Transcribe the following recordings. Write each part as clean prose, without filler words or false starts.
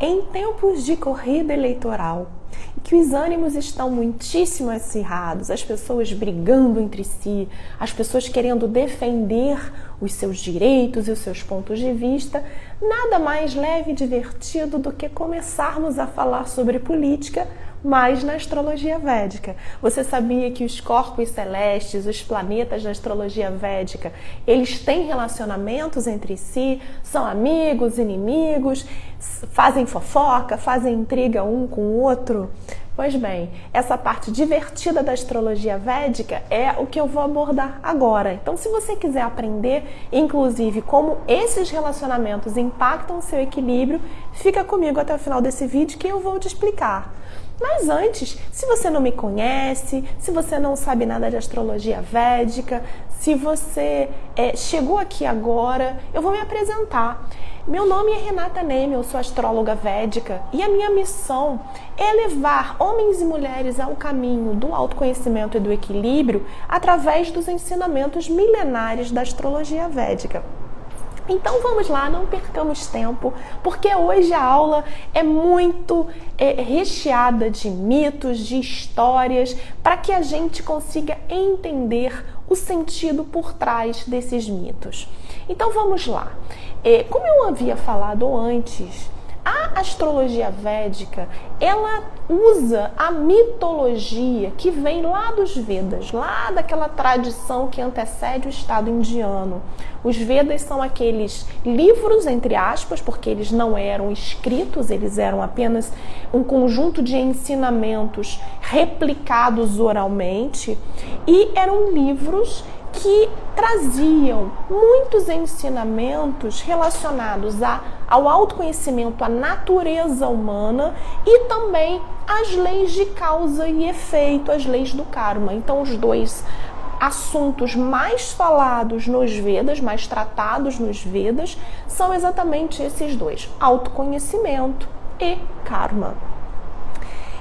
Em tempos de corrida eleitoral, em que os ânimos estão muitíssimo acirrados, as pessoas brigando entre si, as pessoas querendo defender os seus direitos e os seus pontos de vista, nada mais leve e divertido do que começarmos a falar sobre política, mas na astrologia védica. Você sabia que os corpos celestes, os planetas da astrologia védica, eles têm relacionamentos entre si, são amigos, inimigos, fazem fofoca, fazem intriga um com o outro? Pois bem, essa parte divertida da astrologia védica é o que eu vou abordar agora. Então, se você quiser aprender, inclusive, como esses relacionamentos impactam o seu equilíbrio, fica comigo até o final desse vídeo que eu vou te explicar. Mas antes, se você não me conhece, se você não sabe nada de astrologia védica, se você chegou aqui agora, eu vou me apresentar. Meu nome é Renata Neme, eu sou astróloga védica e a minha missão é levar homens e mulheres ao caminho do autoconhecimento e do equilíbrio através dos ensinamentos milenares da astrologia védica. Então vamos lá, não percamos tempo, porque hoje a aula é muito recheada de mitos, de histórias, para que a gente consiga entender o sentido por trás desses mitos. Então vamos lá. Como eu havia falado antes, a astrologia védica, ela usa a mitologia que vem lá dos Vedas, lá daquela tradição que antecede o estado indiano. Os Vedas são aqueles livros, entre aspas, porque eles não eram escritos, eles eram apenas um conjunto de ensinamentos replicados oralmente, e eram livros que traziam muitos ensinamentos relacionados ao autoconhecimento, à natureza humana e também às leis de causa e efeito, as leis do karma. Então, os dois assuntos mais falados nos Vedas, mais tratados nos Vedas, são exatamente esses dois: autoconhecimento e karma.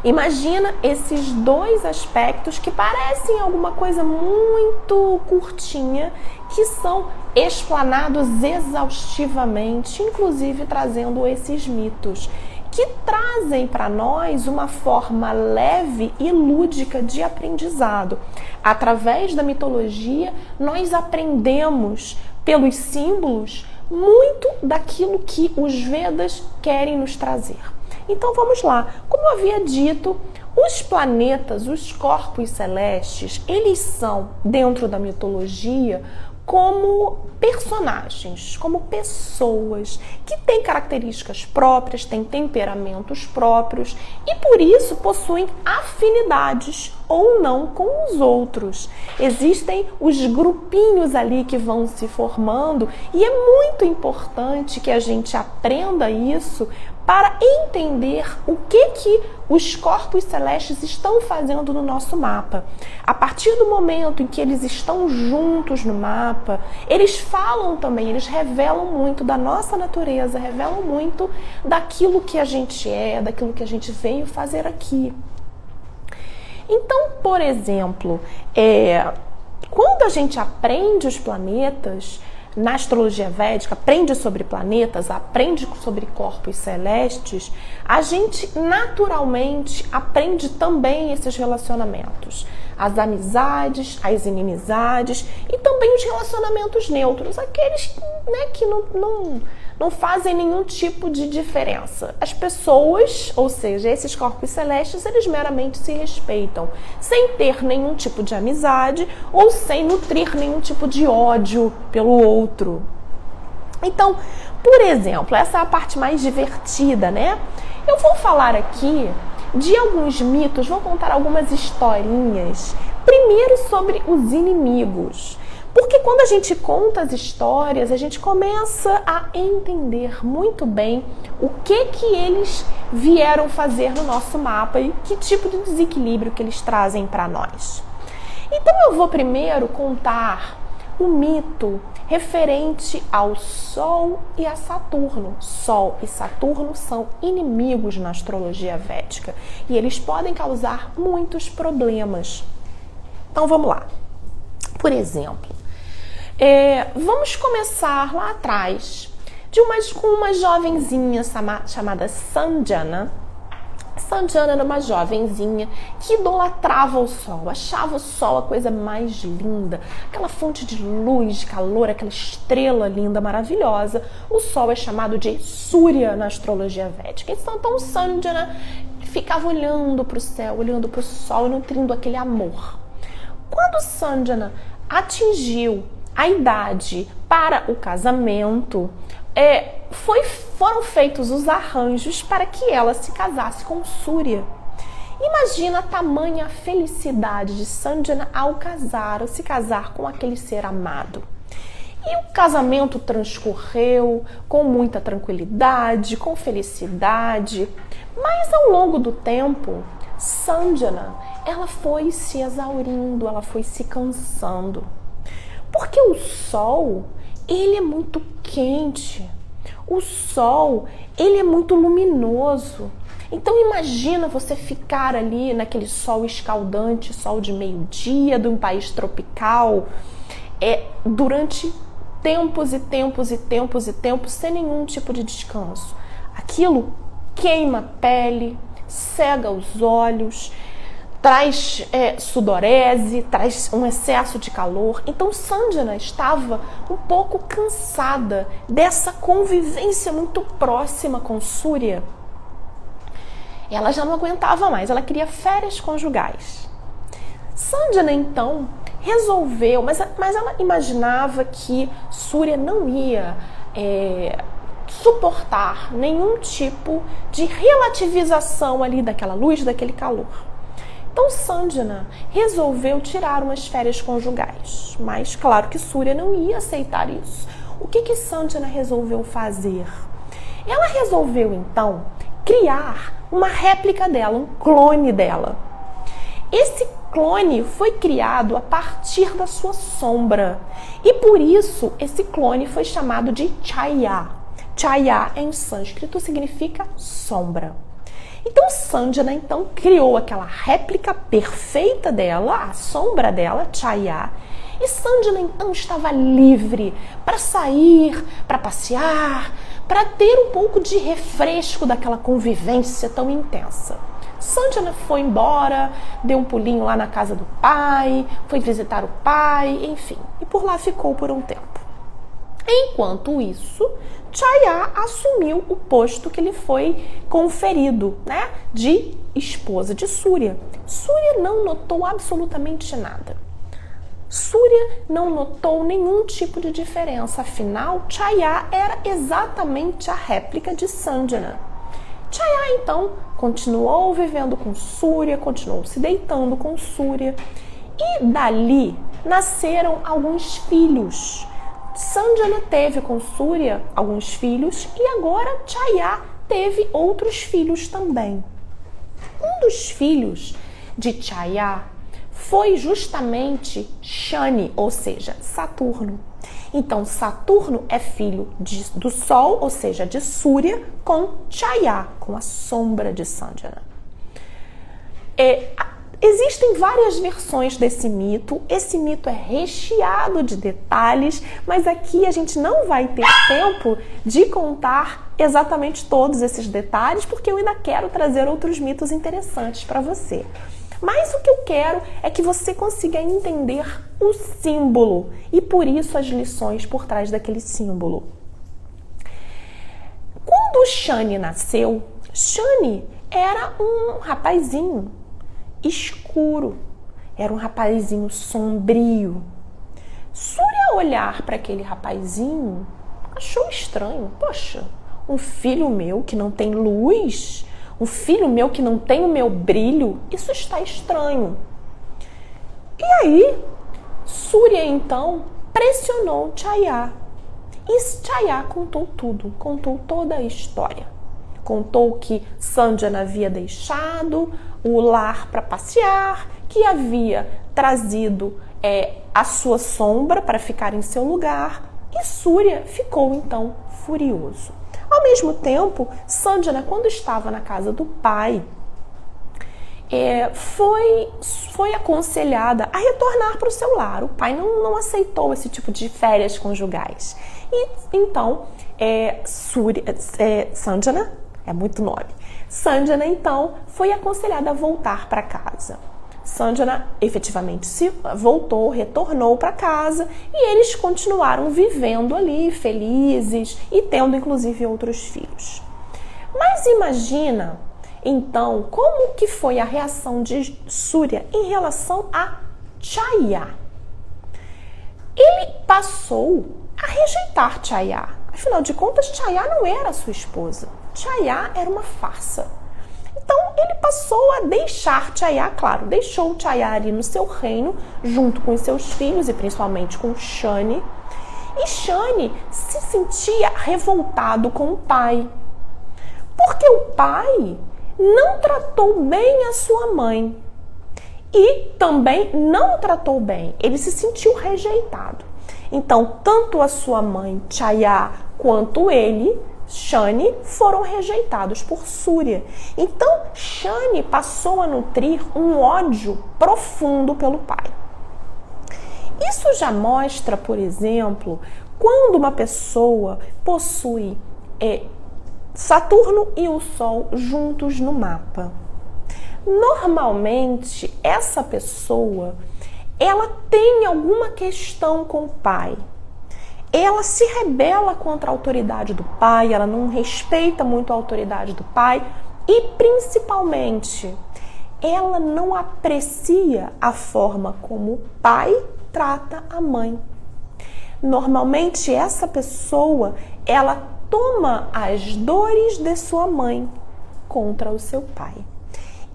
Imagina esses dois aspectos que parecem alguma coisa muito curtinha, que são explanados exaustivamente, inclusive trazendo esses mitos, que trazem para nós uma forma leve e lúdica de aprendizado. Através da mitologia, nós aprendemos pelos símbolos muito daquilo que os Vedas querem nos trazer. Então vamos lá. Como eu havia dito, os planetas, os corpos celestes, eles são, dentro da mitologia, como personagens, como pessoas que têm características próprias, têm temperamentos próprios e por isso possuem afinidades ou não com os outros. Existem os grupinhos ali que vão se formando e é muito importante que a gente aprenda isso para entender o que os corpos celestes estão fazendo no nosso mapa. A partir do momento em que eles estão juntos no mapa, eles falam também, eles revelam muito da nossa natureza, revelam muito daquilo que a gente é, daquilo que a gente veio fazer aqui. Então, por exemplo, quando a gente aprende os planetas, na astrologia védica, aprende sobre planetas, aprende sobre corpos celestes, a gente naturalmente aprende também esses relacionamentos. As amizades, as inimizades e também os relacionamentos neutros, aqueles, né, que não fazem nenhum tipo de diferença. As pessoas, ou seja, esses corpos celestes, eles meramente se respeitam, sem ter nenhum tipo de amizade ou sem nutrir nenhum tipo de ódio pelo outro. Então, por exemplo, essa é a parte mais divertida, né? Eu vou falar aqui de alguns mitos, vou contar algumas historinhas. Primeiro sobre os inimigos. Porque quando a gente conta as histórias, a gente começa a entender muito bem o que eles vieram fazer no nosso mapa e que tipo de desequilíbrio que eles trazem para nós. Então eu vou primeiro contar o mito referente ao Sol e a Saturno. Sol e Saturno são inimigos na astrologia védica e eles podem causar muitos problemas. Então vamos lá. Por exemplo, vamos começar lá atrás. com uma jovenzinha chamada Sanjana. Sanjana era uma jovenzinha que idolatrava o sol, achava o sol a coisa mais linda, aquela fonte de luz, de calor, aquela estrela linda, maravilhosa. O sol é chamado de Surya na astrologia védica. Então Sanjana ficava olhando para o céu, olhando para o sol e nutrindo aquele amor. Quando Sanjana atingiu a idade para o casamento, foram feitos os arranjos para que ela se casasse com Surya. Imagina a tamanha felicidade de Sanjana ao se casar com aquele ser amado. E o casamento transcorreu com muita tranquilidade, com felicidade, mas ao longo do tempo, Sanjana, ela foi se exaurindo, ela foi se cansando. Porque o sol, ele é muito quente. O sol, ele é muito luminoso. Então imagina você ficar ali naquele sol escaldante, sol de meio-dia, de um país tropical, durante tempos e tempos e tempos e tempos, sem nenhum tipo de descanso. Aquilo queima a pele, cega os olhos, traz sudorese, traz um excesso de calor. Então Sanjana estava um pouco cansada dessa convivência muito próxima com Surya. Ela já não aguentava mais, ela queria férias conjugais. Sanjana então resolveu, mas ela imaginava que Surya não ia suportar nenhum tipo de relativização ali daquela luz, daquele calor. Então Sanjana resolveu tirar umas férias conjugais, mas claro que Surya não ia aceitar isso. O que Sanjana resolveu fazer? Ela resolveu então criar uma réplica dela, um clone dela. Esse clone foi criado a partir da sua sombra e por isso esse clone foi chamado de Chaya. Chaya em sânscrito significa sombra. Então Sanjana então criou aquela réplica perfeita dela, a sombra dela, Chaya, e Sanjana então estava livre para sair, para passear, para ter um pouco de refresco daquela convivência tão intensa. Sanjana foi embora, deu um pulinho lá na casa do pai, foi visitar o pai, enfim, e por lá ficou por um tempo. Enquanto isso, Chaya assumiu o posto que lhe foi conferido, né, de esposa de Surya. Surya não notou absolutamente nada. Surya não notou nenhum tipo de diferença, afinal, Chaya era exatamente a réplica de Sanjana. Chaya, então, continuou vivendo com Surya, continuou se deitando com Surya, e dali nasceram alguns filhos. Sanjana teve com Surya alguns filhos e agora Chaya teve outros filhos também. Um dos filhos de Chaya foi justamente Shani, ou seja, Saturno. Então, Saturno é filho do Sol, ou seja, de Surya, com Chaya, com a sombra de Sanjana. Existem várias versões desse mito. Esse mito é recheado de detalhes, mas aqui a gente não vai ter tempo de contar exatamente todos esses detalhes, porque eu ainda quero trazer outros mitos interessantes para você. Mas o que eu quero é que você consiga entender o símbolo e por isso as lições por trás daquele símbolo. Quando Shani nasceu, Shani era um rapazinho escuro, era um rapazinho sombrio. Surya, ao olhar para aquele rapazinho, achou estranho. Poxa, um filho meu que não tem luz, um filho meu que não tem o meu brilho, isso está estranho. E aí, Surya então pressionou Chaya. E Chaya contou tudo, contou toda a história. Contou que Sanjana havia deixado o lar para passear, que havia trazido a sua sombra para ficar em seu lugar, e Surya ficou então furioso. Ao mesmo tempo, Sanjana, quando estava na casa do pai, foi aconselhada a retornar para o seu lar. O pai não aceitou esse tipo de férias conjugais. E então, Sanjana, é muito nome, Sanjana então foi aconselhada a voltar para casa. Sanjana efetivamente retornou para casa e eles continuaram vivendo ali, felizes e tendo inclusive outros filhos. Mas imagina, então, como que foi a reação de Surya em relação a Chaya? Ele passou a rejeitar Chaya. Afinal de contas, Chaya não era sua esposa. Chaya era uma farsa. Então, ele passou a deixar Chaya, claro, deixou Chaya ali no seu reino, junto com os seus filhos e principalmente com Shani. E Shani se sentia revoltado com o pai, porque o pai não tratou bem a sua mãe e também não tratou bem. Ele se sentiu rejeitado. Então, tanto a sua mãe, Chaya, quanto ele, Shani, foram rejeitados por Surya. Então, Shani passou a nutrir um ódio profundo pelo pai. Isso já mostra, por exemplo, quando uma pessoa possui Saturno e o Sol juntos no mapa. Normalmente, essa pessoa, ela tem alguma questão com o pai. Ela se rebela contra a autoridade do pai, ela não respeita muito a autoridade do pai e, principalmente, ela não aprecia a forma como o pai trata a mãe. Normalmente, essa pessoa, ela toma as dores de sua mãe contra o seu pai.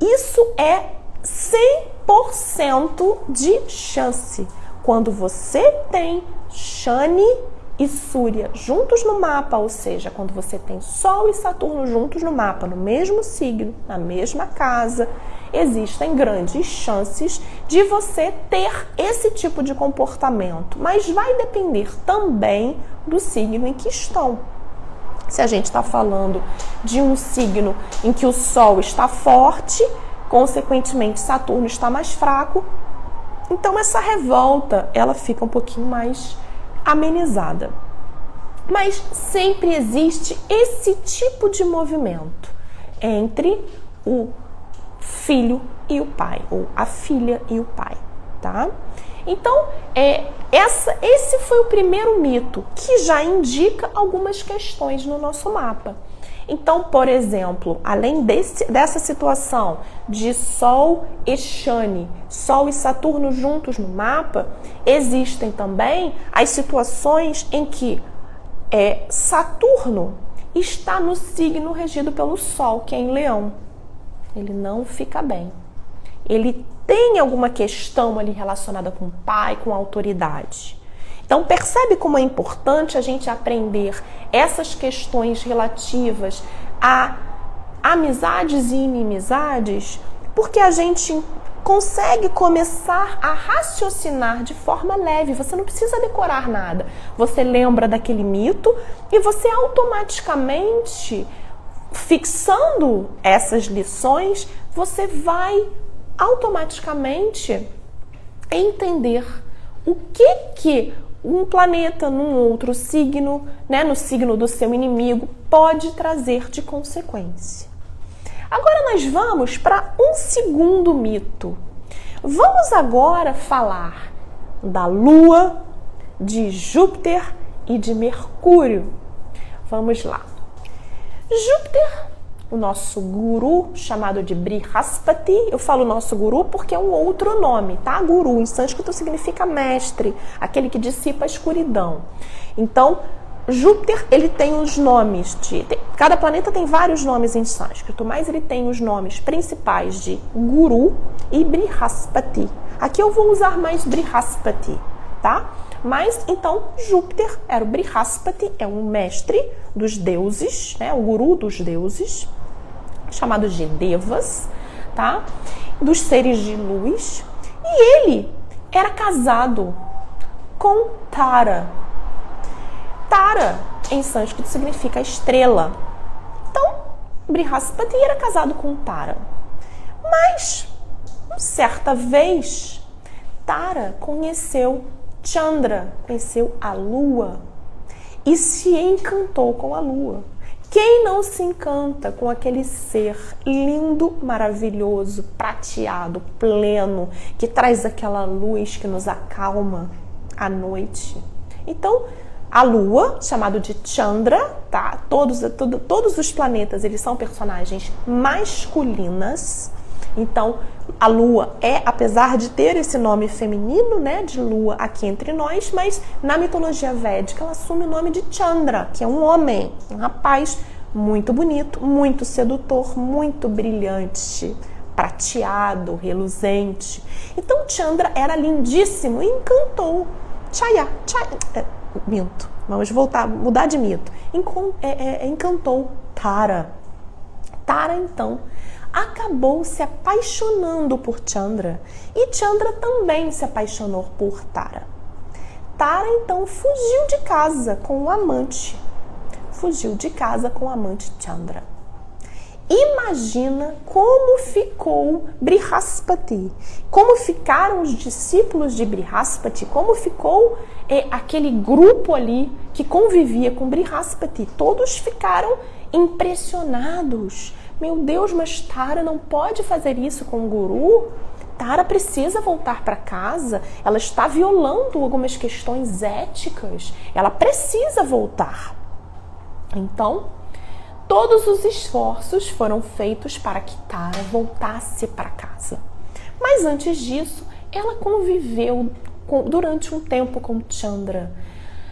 Isso é 100% de chance. Quando você tem Shani e Surya juntos no mapa, ou seja, quando você tem Sol e Saturno juntos no mapa, no mesmo signo, na mesma casa, existem grandes chances de você ter esse tipo de comportamento. Mas vai depender também do signo em que estão. Se a gente está falando de um signo em que o Sol está forte, consequentemente Saturno está mais fraco, então essa revolta ela fica um pouquinho mais amenizada. Mas sempre existe esse tipo de movimento entre o filho e o pai, ou a filha e o pai, tá? Então, esse foi o primeiro mito, que já indica algumas questões no nosso mapa. Então, por exemplo, além dessa situação de Sol e Shani, Sol e Saturno juntos no mapa, existem também as situações em que Saturno está no signo regido pelo Sol, que é em Leão. Ele não fica bem. Ele tem alguma questão ali relacionada com o pai, com a autoridade. Então, percebe como é importante a gente aprender essas questões relativas a amizades e inimizades, porque a gente consegue começar a raciocinar de forma leve. Você não precisa decorar nada. Você lembra daquele mito e você automaticamente, fixando essas lições, você vai automaticamente entender o que um planeta num outro signo, né, no signo do seu inimigo, pode trazer de consequência. Agora nós vamos para um segundo mito. Vamos agora falar da Lua, de Júpiter e de Mercúrio. Vamos lá. Júpiter, o nosso guru, chamado de Brihaspati. Eu falo nosso guru porque é um outro nome, tá? Guru, em sânscrito, significa mestre, aquele que dissipa a escuridão. Então, Júpiter, ele tem os nomes cada planeta tem vários nomes em sânscrito, mas ele tem os nomes principais de Guru e Brihaspati. Aqui eu vou usar mais Brihaspati, tá? Mas, então, Júpiter era o Brihaspati, é um mestre dos deuses, né? O guru dos deuses, chamado de Devas, tá? Dos seres de luz. E ele era casado com Tara. Tara, em sânscrito, significa estrela. Então, Brihaspati era casado com Tara. Mas, certa vez, Tara conheceu Chandra, conheceu a lua e se encantou com a lua. Quem não se encanta com aquele ser lindo, maravilhoso, prateado, pleno, que traz aquela luz que nos acalma à noite? Então, a lua, chamado de Chandra, tá? Todos os planetas, eles são personagens masculinas. Então, a lua apesar de ter esse nome feminino, né, de lua aqui entre nós, mas na mitologia védica ela assume o nome de Chandra, que é um homem, um rapaz muito bonito, muito sedutor, muito brilhante, prateado, reluzente. Então, Chandra era lindíssimo e encantou minto, vamos mudar de mito. Encantou Tara. Tara, então, acabou se apaixonando por Chandra e Chandra também se apaixonou por Tara. Tara, então, fugiu de casa com o amante. Chandra. Imagina como ficou Brihaspati, como ficaram os discípulos de Brihaspati, como ficou aquele grupo ali que convivia com Brihaspati. Todos ficaram impressionados. Meu Deus, mas Tara não pode fazer isso com o guru? Tara precisa voltar para casa, ela está violando algumas questões éticas, ela precisa voltar. Então, todos os esforços foram feitos para que Tara voltasse para casa. Mas antes disso, ela conviveu durante um tempo com Chandra.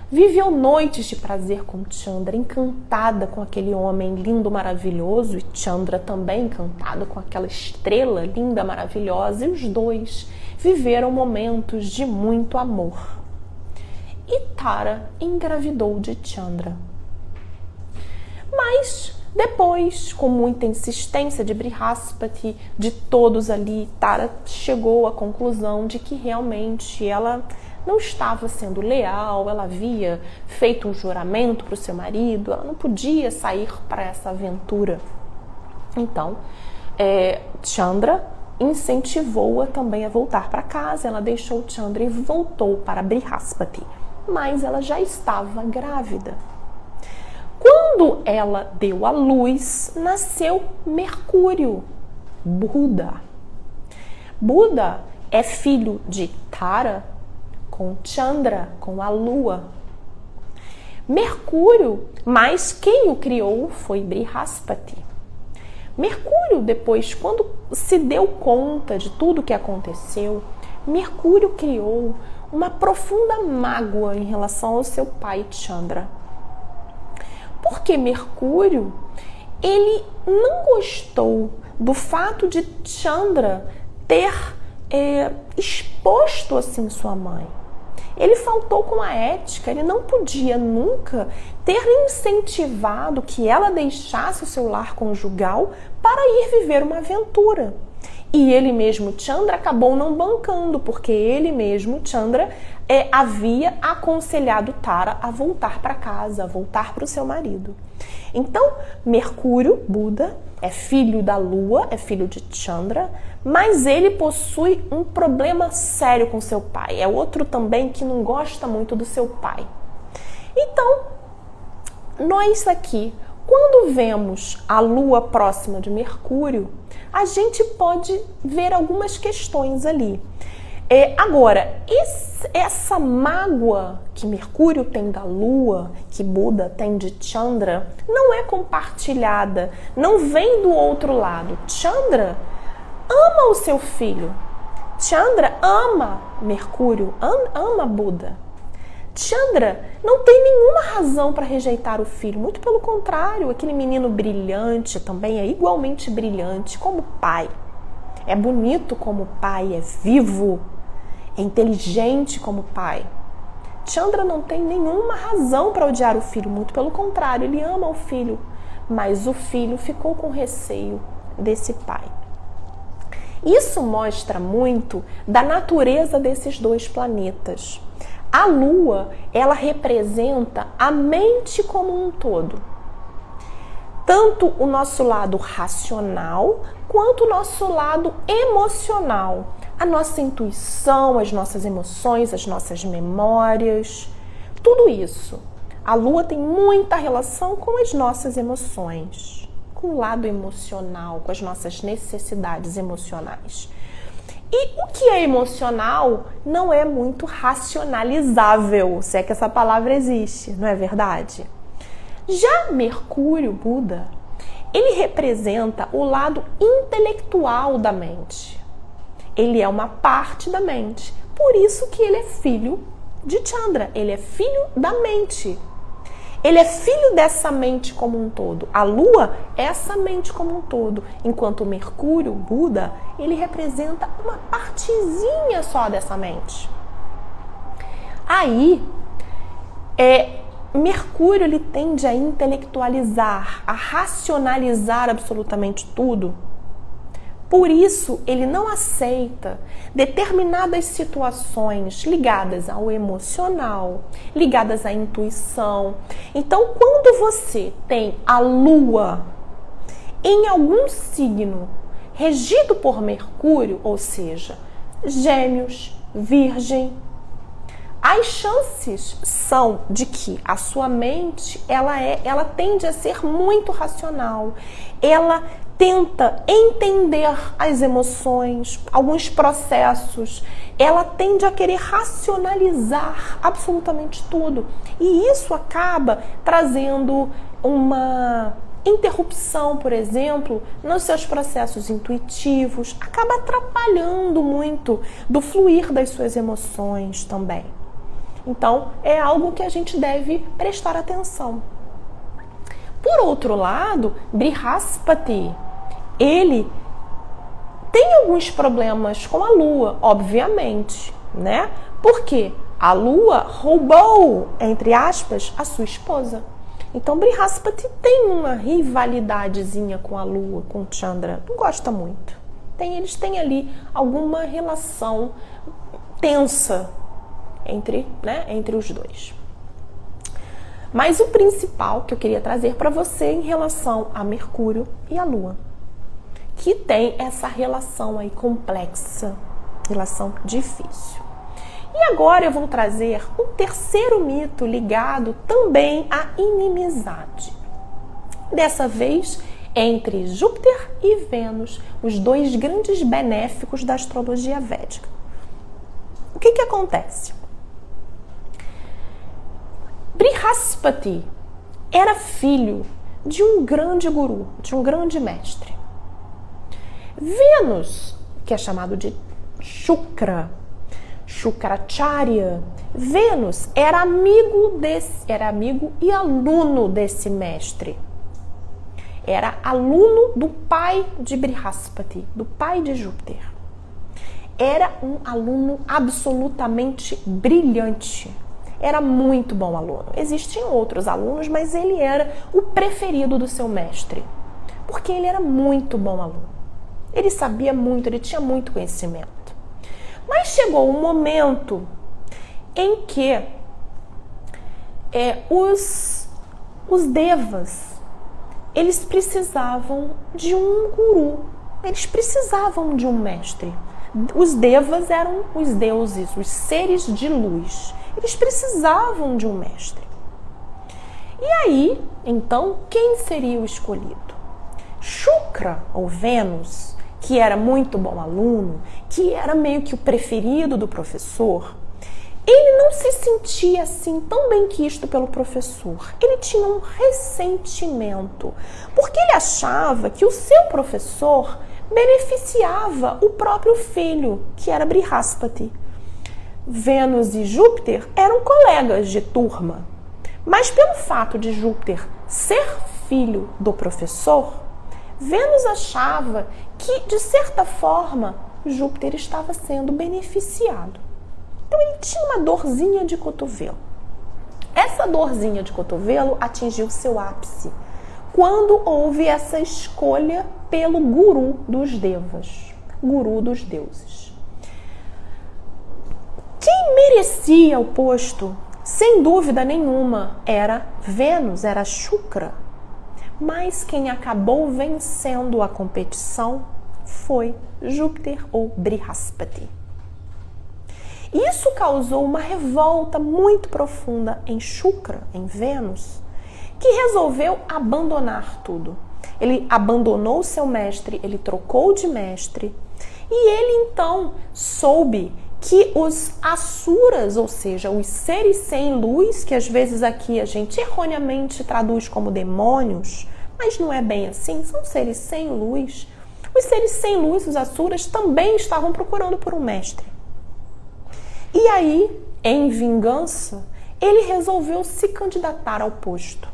Viveu noites de prazer com Chandra, encantada com aquele homem lindo, maravilhoso, e Chandra também encantado com aquela estrela linda, maravilhosa, e os dois viveram momentos de muito amor. E Tara engravidou de Chandra. Mas depois, com muita insistência de Brihaspati, de todos ali, Tara chegou à conclusão de que realmente ela não estava sendo leal, ela havia feito um juramento para o seu marido, ela não podia sair para essa aventura. Então, Chandra incentivou-a também a voltar para casa, ela deixou Chandra e voltou para Brihaspati, mas ela já estava grávida. Quando ela deu à luz, nasceu Mercúrio, Buda. Buda é filho de Tara com Chandra, com a lua. Mercúrio, mas quem o criou foi Brihaspati. Mercúrio, depois, quando se deu conta de tudo o que aconteceu, Mercúrio criou uma profunda mágoa em relação ao seu pai Chandra. Porque Mercúrio, ele não gostou do fato de Chandra ter exposto assim sua mãe. Ele faltou com a ética, ele não podia nunca ter incentivado que ela deixasse o seu lar conjugal para ir viver uma aventura. E ele mesmo, Chandra, acabou não bancando, porque ele mesmo, Chandra, havia aconselhado Tara a voltar para casa, a voltar para o seu marido. Então, Mercúrio, Buda, é filho da lua, é filho de Chandra, mas ele possui um problema sério com seu pai. É outro também que não gosta muito do seu pai. Então, nós aqui, quando vemos a lua próxima de Mercúrio, a gente pode ver algumas questões ali. Agora, essa mágoa que Mercúrio tem da lua, que Buda tem de Chandra, não é compartilhada, não vem do outro lado. Chandra ama o seu filho. Chandra ama Mercúrio, ama Buda. Chandra não tem nenhuma razão para rejeitar o filho, muito pelo contrário, aquele menino brilhante também é igualmente brilhante como pai. É bonito como pai, é vivo, é inteligente como pai. Chandra não tem nenhuma razão para odiar o filho, muito pelo contrário, ele ama o filho, mas o filho ficou com receio desse pai. Isso mostra muito da natureza desses dois planetas. A Lua, ela representa a mente como um todo. tanto o nosso lado racional quanto o nosso lado emocional, a nossa intuição, as nossas emoções, as nossas memórias, tudo isso. A Lua tem muita relação com as nossas emoções, com o lado emocional, com as nossas necessidades emocionais. E o que é emocional não é muito racionalizável, se é que essa palavra existe, não é verdade? Já Mercúrio, Buda, ele representa o lado intelectual da mente. Ele é uma parte da mente. Por isso que ele é filho de Chandra. Ele é filho da mente. Ele é filho dessa mente como um todo. A Lua é essa mente como um todo. Enquanto o Mercúrio, Buda, ele representa uma partezinha só dessa mente. Aí, Mercúrio ele tende a intelectualizar, a racionalizar absolutamente tudo. Por isso, ele não aceita determinadas situações ligadas ao emocional, ligadas à intuição. Então, quando você tem a Lua em algum signo regido por Mercúrio, ou seja, Gêmeos, Virgem, as chances são de que a sua mente ela tende a ser muito racional. Ela tenta entender as emoções, alguns processos. Ela tende a querer racionalizar absolutamente tudo. E isso acaba trazendo uma interrupção, por exemplo, nos seus processos intuitivos. Acaba atrapalhando muito do fluir das suas emoções também. Então, é algo que a gente deve prestar atenção. Por outro lado, Brihaspati, ele tem alguns problemas com a Lua, obviamente, né? Porque a Lua roubou, entre aspas, a sua esposa. Então, Brihaspati tem uma rivalidadezinha com a Lua, com Chandra. Não gosta muito. Eles têm ali alguma relação tensa entre os dois. Mas o principal que eu queria trazer para você em relação a Mercúrio e a Lua, que tem essa relação aí complexa, relação difícil. E agora eu vou trazer um terceiro mito ligado também à inimizade. Dessa vez entre Júpiter e Vênus, os dois grandes benéficos da astrologia védica. O que acontece? Brihaspati era filho de um grande guru, de um grande mestre. Vênus, que é chamado de Shukra, Shukracharya, Vênus era amigo e aluno desse mestre. Era aluno do pai de Brihaspati, do pai de Júpiter. Era um aluno absolutamente brilhante. Era muito bom aluno. Existiam outros alunos, mas ele era o preferido do seu mestre, porque ele era muito bom aluno. Ele sabia muito, ele tinha muito conhecimento. Mas chegou um momento em que os devas, eles precisavam de um guru, eles precisavam de um mestre. Os devas eram os deuses, os seres de luz. Eles precisavam de um mestre. E aí, então, quem seria o escolhido? Shukra, ou Vênus, que era muito bom aluno, que era meio que o preferido do professor, ele não se sentia assim tão bem quisto pelo professor. Ele tinha um ressentimento, porque ele achava que o seu professor beneficiava o próprio filho, que era Brihaspati. Vênus e Júpiter eram colegas de turma, mas pelo fato de Júpiter ser filho do professor, Vênus achava que, de certa forma, Júpiter estava sendo beneficiado. Então ele tinha uma dorzinha de cotovelo. Essa dorzinha de cotovelo atingiu seu ápice quando houve essa escolha pelo guru dos devas, guru dos deuses. Quem merecia o posto, sem dúvida nenhuma, era Vênus, era Shukra. mas quem acabou vencendo a competição foi Júpiter ou Brihaspati. Isso causou uma revolta muito profunda em Shukra, em Vênus, que resolveu abandonar tudo. Ele abandonou seu mestre, ele trocou de mestre, e ele então soube que os asuras, ou seja, os seres sem luz, que às vezes aqui a gente erroneamente traduz como demônios, mas não é bem assim, são seres sem luz. Os seres sem luz, os asuras, também estavam procurando por um mestre. E aí, em vingança, ele resolveu se candidatar ao posto.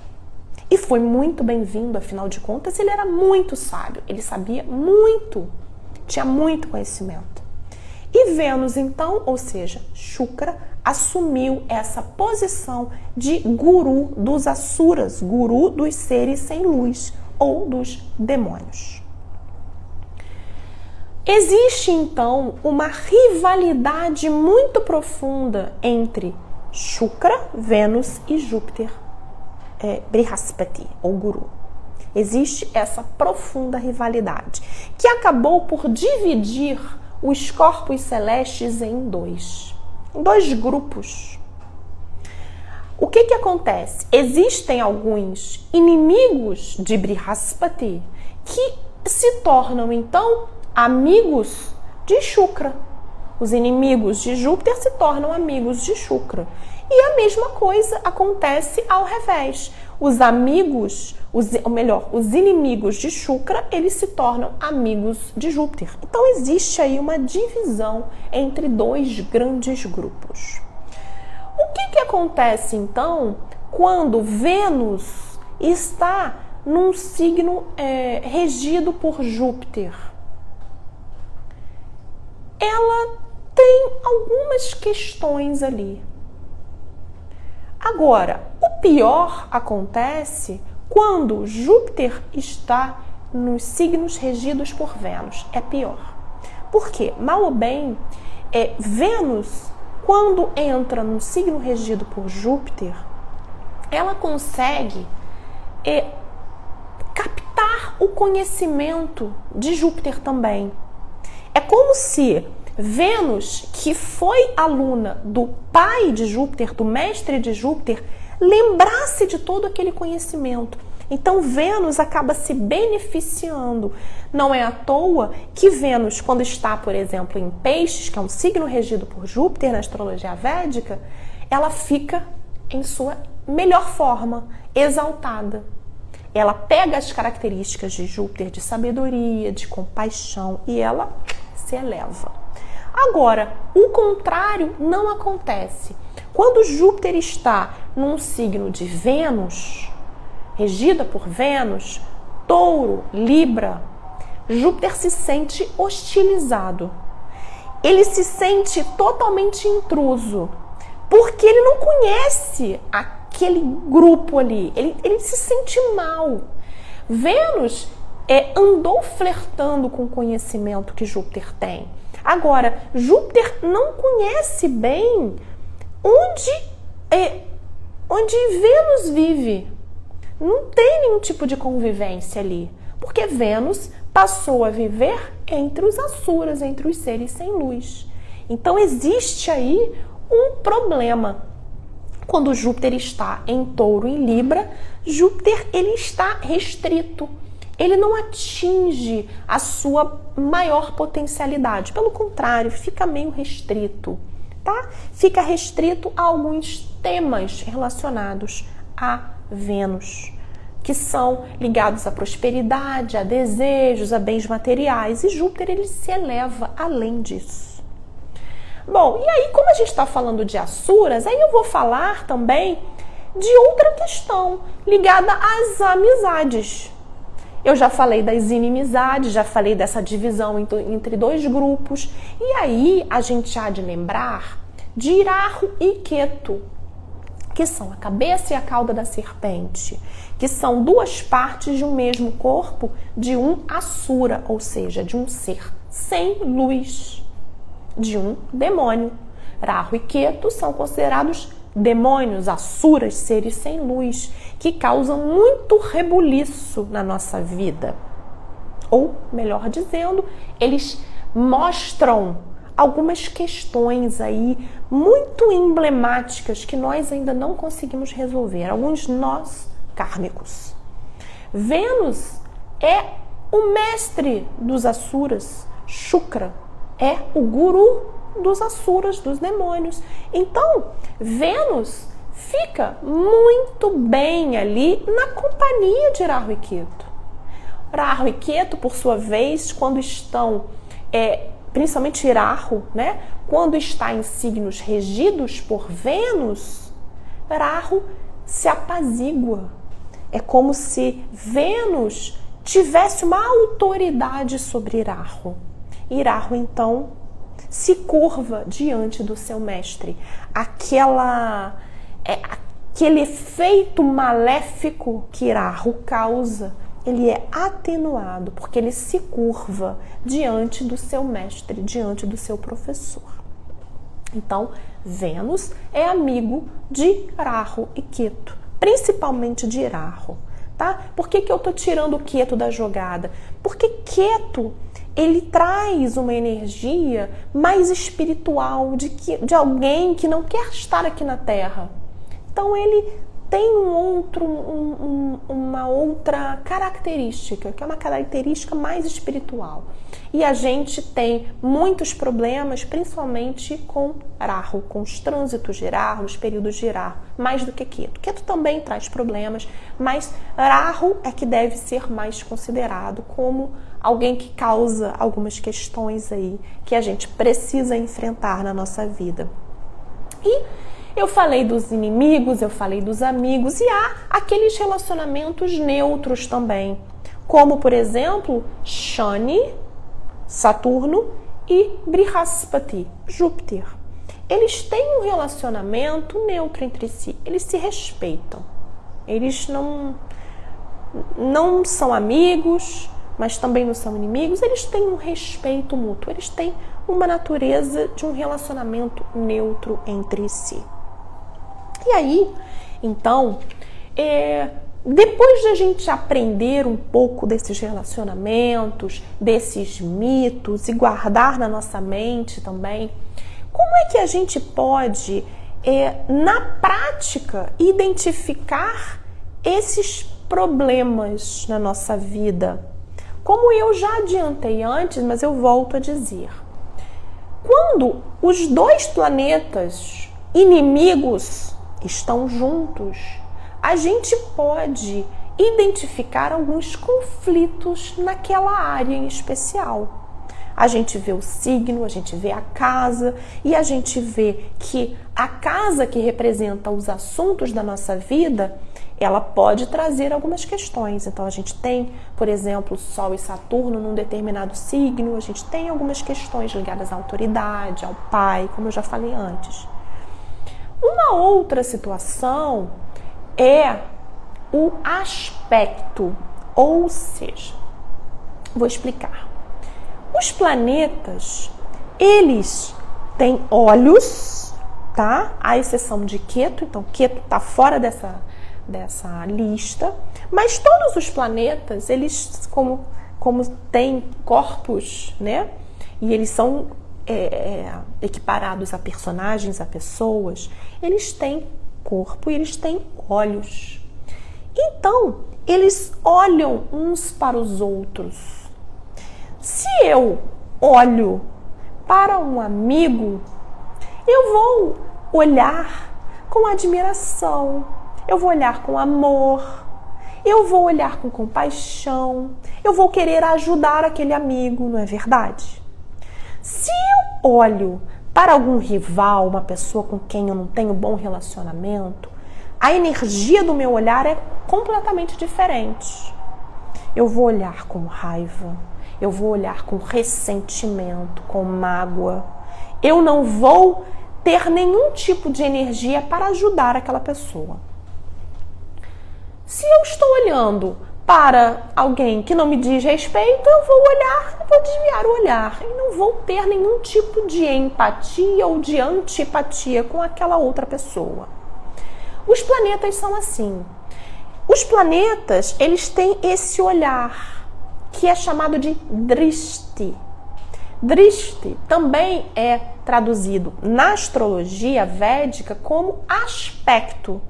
E foi muito bem-vindo, afinal de contas, ele era muito sábio, ele sabia muito, tinha muito conhecimento. E Vênus, então, ou seja, Shukra, assumiu essa posição de guru dos asuras, guru dos seres sem luz ou dos demônios. Existe, então, uma rivalidade muito profunda entre Shukra, Vênus e Júpiter, Brihaspati, ou Guru. Existe essa profunda rivalidade, que acabou por dividir os corpos celestes em dois grupos. O que acontece? Existem alguns inimigos de Brihaspati que se tornam, então, amigos de Shukra. Os inimigos de Júpiter se tornam amigos de Shukra. E a mesma coisa acontece ao revés. Os inimigos de Shukra, eles se tornam amigos de Júpiter. Então existe aí uma divisão entre dois grandes grupos. O que acontece então quando Vênus está num signo regido por Júpiter? Ela tem algumas questões ali. Agora, o pior acontece quando Júpiter está nos signos regidos por Vênus. É pior. Por quê? Mal ou bem, Vênus, quando entra no signo regido por Júpiter, ela consegue captar o conhecimento de Júpiter também. É como se Vênus, que foi aluna do pai de Júpiter, do mestre de Júpiter, lembrasse de todo aquele conhecimento. Então Vênus acaba se beneficiando. Não é à toa que Vênus, quando está, por exemplo, em Peixes, que é um signo regido por Júpiter na astrologia védica, ela fica em sua melhor forma, exaltada. Ela pega as características de Júpiter, de sabedoria, de compaixão, e ela se eleva. Agora, o contrário não acontece. Quando Júpiter está num signo de Vênus, regida por Vênus, Touro, Libra, Júpiter se sente hostilizado. Ele se sente totalmente intruso, porque ele não conhece aquele grupo ali. Ele se sente mal. Vênus andou flertando com o conhecimento que Júpiter tem. Agora, Júpiter não conhece bem onde Vênus vive. Não tem nenhum tipo de convivência ali, porque Vênus passou a viver entre os asuras, entre os seres sem luz. Então existe aí um problema. Quando Júpiter está em Touro, em Libra, Júpiter ele está restrito. Ele não atinge a sua maior potencialidade. Pelo contrário, fica meio restrito, tá? Fica restrito a alguns temas relacionados a Vênus, que são ligados à prosperidade, a desejos, a bens materiais. E Júpiter, ele se eleva além disso. Bom, e aí, como a gente está falando de asuras, aí eu vou falar também de outra questão ligada às amizades. Eu já falei das inimizades, já falei dessa divisão entre dois grupos. E aí a gente há de lembrar de Rahu e Ketu, que são a cabeça e a cauda da serpente, que são duas partes de um mesmo corpo de um asura, ou seja, de um ser sem luz, de um demônio. Rahu e Ketu são considerados demônios, asuras, seres sem luz, que causam muito rebuliço na nossa vida. Ou, melhor dizendo, eles mostram algumas questões aí muito emblemáticas que nós ainda não conseguimos resolver, alguns nós kármicos. Vênus é o mestre dos asuras, Shukra é o guru dos asuras, dos demônios. Então, Vênus fica muito bem ali na companhia de Rahu e Ketu. Rahu e Ketu, por sua vez, quando estão, principalmente Rahu, né? Quando está em signos regidos por Vênus, Rahu se apazigua. É como se Vênus tivesse uma autoridade sobre Rahu. E Rahu, então, se curva diante do seu mestre. Aquele efeito maléfico que Rahu causa, ele é atenuado, porque ele se curva diante do seu mestre, diante do seu professor. Então, Vênus é amigo de Rahu e Ketu, principalmente de Rahu, tá? Por que eu tô tirando o Ketu da jogada? Porque Ketu, ele traz uma energia mais espiritual de alguém que não quer estar aqui na Terra. Então, ele tem uma outra característica, que é uma característica mais espiritual. E a gente tem muitos problemas, principalmente com Rahu, com os trânsitos de Rahu, os períodos de Rahu, mais do que Ketu. Ketu também traz problemas, mas Rahu é que deve ser mais considerado como alguém que causa algumas questões aí que a gente precisa enfrentar na nossa vida. E eu falei dos inimigos, eu falei dos amigos, e há aqueles relacionamentos neutros também, como, por exemplo, Shani, Saturno e Brihaspati, Júpiter. Eles têm um relacionamento neutro entre si, eles se respeitam. Eles não são amigos, mas também não são inimigos, eles têm um respeito mútuo, eles têm uma natureza de um relacionamento neutro entre si. E aí, então, depois de a gente aprender um pouco desses relacionamentos, desses mitos e guardar na nossa mente também, como é que a gente pode, na prática, identificar esses problemas na nossa vida? Como eu já adiantei antes, mas eu volto a dizer. Quando os dois planetas inimigos estão juntos, a gente pode identificar alguns conflitos naquela área em especial. A gente vê o signo, a gente vê a casa e a gente vê que a casa que representa os assuntos da nossa vida, ela pode trazer algumas questões. Então a gente tem, por exemplo, Sol e Saturno num determinado signo, a gente tem algumas questões ligadas à autoridade, ao pai, como eu já falei antes. Uma outra situação é o aspecto, ou seja, vou explicar. Os planetas, eles têm olhos, tá? À exceção de Ketu, então Ketu está fora dessa lista, mas todos os planetas, eles como têm corpos, né? E eles são equiparados a personagens, a pessoas, eles têm corpo e eles têm olhos. Então, eles olham uns para os outros. Se eu olho para um amigo, eu vou olhar com admiração, eu vou olhar com amor, eu vou olhar com compaixão, eu vou querer ajudar aquele amigo, não é verdade? Se eu olho para algum rival, uma pessoa com quem eu não tenho bom relacionamento, a energia do meu olhar é completamente diferente. Eu vou olhar com raiva, eu vou olhar com ressentimento, com mágoa. Eu não vou ter nenhum tipo de energia para ajudar aquela pessoa. Se eu estou olhando para alguém que não me diz respeito, eu vou olhar, vou desviar o olhar e não vou ter nenhum tipo de empatia ou de antipatia com aquela outra pessoa. Os planetas são assim. Os planetas, eles têm esse olhar, que é chamado de drishti. Drishti também é traduzido na astrologia védica como aspecto.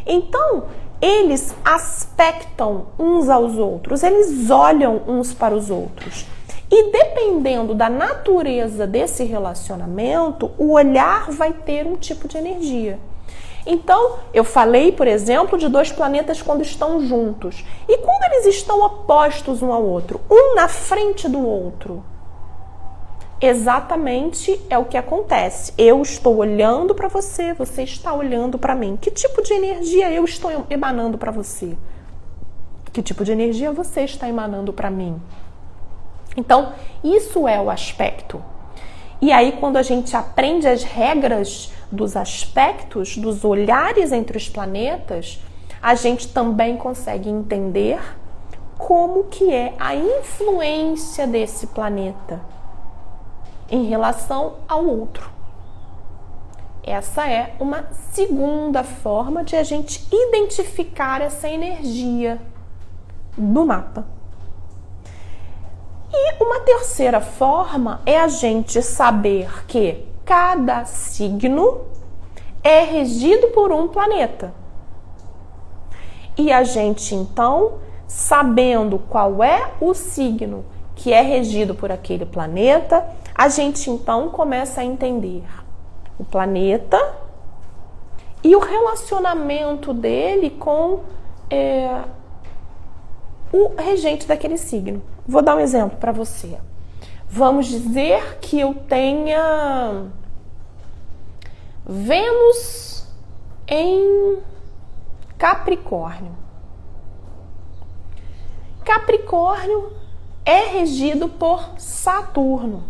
Então, eles aspectam uns aos outros, eles olham uns para os outros. E dependendo da natureza desse relacionamento, o olhar vai ter um tipo de energia. Então, eu falei, por exemplo, de dois planetas quando estão juntos. E quando eles estão opostos um ao outro, um na frente do outro, exatamente é o que acontece. Eu estou olhando para você, você está olhando para mim. Que tipo de energia eu estou emanando para você? Que tipo de energia você está emanando para mim? Então, isso é o aspecto. E aí, quando a gente aprende as regras dos aspectos, dos olhares entre os planetas, a gente também consegue entender como que é a influência desse planeta em relação ao outro. Essa é uma segunda forma de a gente identificar essa energia no mapa. E uma terceira forma é a gente saber que cada signo é regido por um planeta. E a gente, então, sabendo qual é o signo que é regido por aquele planeta, a gente, então, começa a entender o planeta e o relacionamento dele com o regente daquele signo. Vou dar um exemplo para você. Vamos dizer que eu tenha Vênus em Capricórnio. Capricórnio é regido por Saturno.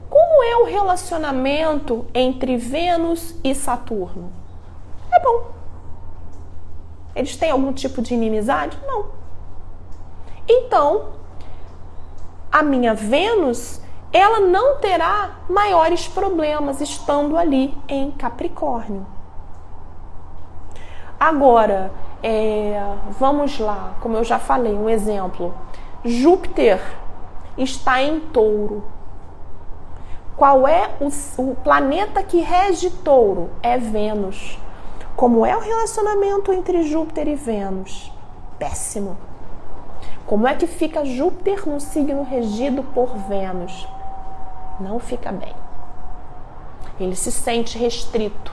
Como é o relacionamento entre Vênus e Saturno? É bom. Eles têm algum tipo de inimizade? Não. Então, a minha Vênus, ela não terá maiores problemas estando ali em Capricórnio. Agora, vamos lá, como eu já falei, um exemplo. Júpiter está em Touro. Qual é o planeta que rege Touro? É Vênus. Como é o relacionamento entre Júpiter e Vênus? Péssimo. Como é que fica Júpiter no signo regido por Vênus? Não fica bem. Ele se sente restrito.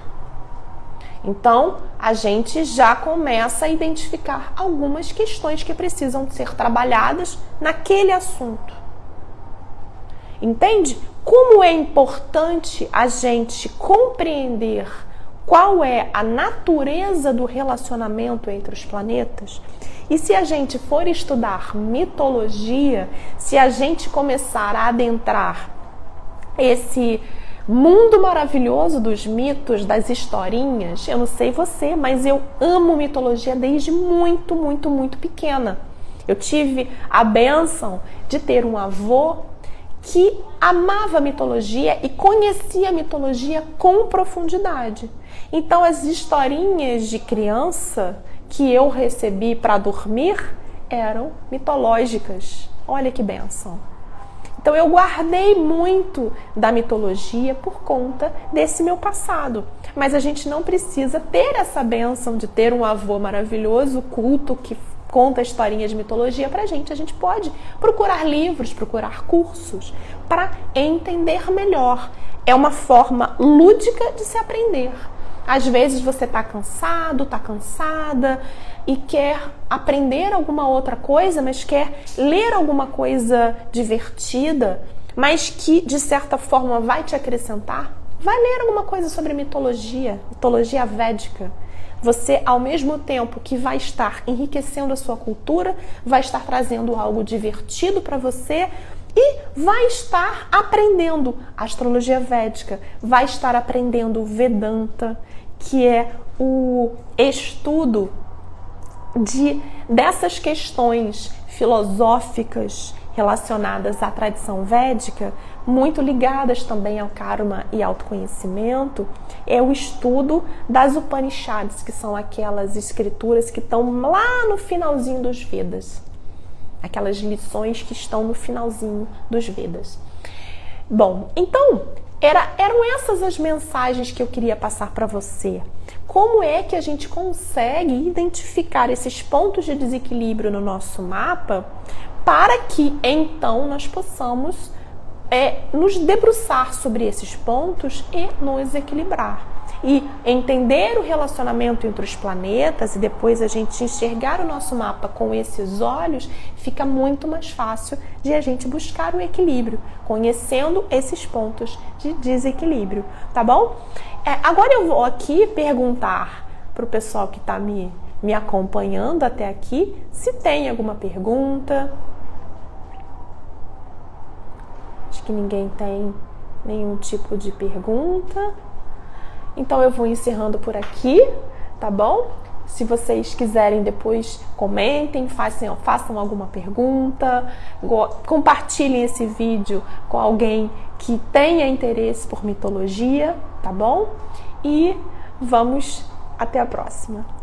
Então, a gente já começa a identificar algumas questões que precisam ser trabalhadas naquele assunto. Entende? Como é importante a gente compreender qual é a natureza do relacionamento entre os planetas? E se a gente for estudar mitologia, se a gente começar a adentrar esse mundo maravilhoso dos mitos, das historinhas, eu não sei você, mas eu amo mitologia desde muito, muito, muito pequena. Eu tive a bênção de ter um avô que amava mitologia e conhecia a mitologia com profundidade. Então, as historinhas de criança que eu recebi para dormir eram mitológicas. Olha que bênção. Então, eu guardei muito da mitologia por conta desse meu passado. Mas a gente não precisa ter essa bênção de ter um avô maravilhoso, culto, que conta historinhas de mitologia pra gente. A gente pode procurar livros, procurar cursos para entender melhor. É uma forma lúdica de se aprender. Às vezes você está cansado, está cansada e quer aprender alguma outra coisa, mas quer ler alguma coisa divertida, mas que de certa forma vai te acrescentar. Vai ler alguma coisa sobre mitologia védica. Você, ao mesmo tempo que vai estar enriquecendo a sua cultura, vai estar trazendo algo divertido para você e vai estar aprendendo astrologia védica, vai estar aprendendo Vedanta, que é o estudo dessas questões filosóficas relacionadas à tradição védica, muito ligadas também ao karma e autoconhecimento, é o estudo das Upanishads, que são aquelas escrituras que estão lá no finalzinho dos Vedas. Aquelas lições que estão no finalzinho dos Vedas. Bom, então, eram essas as mensagens que eu queria passar para você. Como é que a gente consegue identificar esses pontos de desequilíbrio no nosso mapa para que, então, nós possamos nos debruçar sobre esses pontos e nos equilibrar. E entender o relacionamento entre os planetas e depois a gente enxergar o nosso mapa com esses olhos, fica muito mais fácil de a gente buscar o equilíbrio, conhecendo esses pontos de desequilíbrio, tá bom? Agora eu vou aqui perguntar para o pessoal que está me acompanhando até aqui se tem alguma pergunta. Acho que ninguém tem nenhum tipo de pergunta. Então eu vou encerrando por aqui, tá bom? Se vocês quiserem depois comentem, façam alguma pergunta, compartilhem esse vídeo com alguém que tenha interesse por mitologia, tá bom? E vamos até a próxima.